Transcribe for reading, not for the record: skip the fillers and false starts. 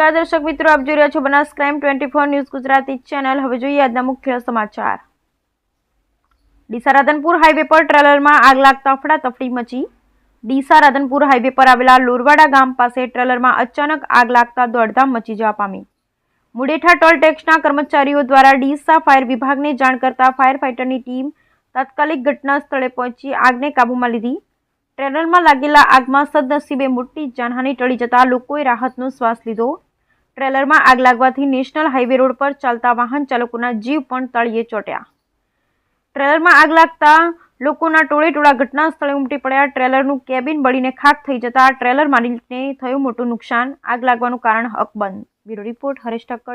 નમસ્કાર દર્શક મિત્રો, આપ જોઈ રહ્યા છો Banas crime 24 news Gujarati channel. હવે જોઈએ આજના મુખ્ય સમાચાર। ડીસા રાધનપુર હાઈવે પર ટ્રેલરમાં આગ લાગતા અફડાતફડી મચી। ડીસા રાધનપુર હાઈવે પર આવેલા લોરવાડા ગામ પાસે ટ્રેલરમાં અચાનક આગ લાગતા દોડધામ મચી જવા પામી। મુડેઠા ટોલ ટેક્સના કર્મચારીઓ દ્વારા ડીસા ફાયર વિભાગને જાણ કરતા ફાયર ફાઈટરની ટીમ તાત્કાલિક ઘટના સ્થળે પહોંચી આગને કાબૂમાં લીધી। ટ્રેલરમાં લાગેલા આગમાં સદનસીબે મોટી જાનહાનિ ટળી જતા લોકોએ રાહતનો શ્વાસ લીધો। ટ્રેલરમાં આગ લાગવાથી નેશનલ હાઈવે રોડ પર ચાલતા વાહન ચાલકોના જીવ પણ તળિયે ચોંટ્યા। ટ્રેલરમાં આગ લાગતા લોકોના ટોળેટોળા ઘટના સ્થળે ઉમટી પડ્યા। ટ્રેલરનું કેબિન બળીને ખાખ થઈ જતા ટ્રેલર માલિકને થયું મોટું નુકસાન। આગ લાગવાનું કારણ અકબંધ। Bureau report Haresh Thakkar.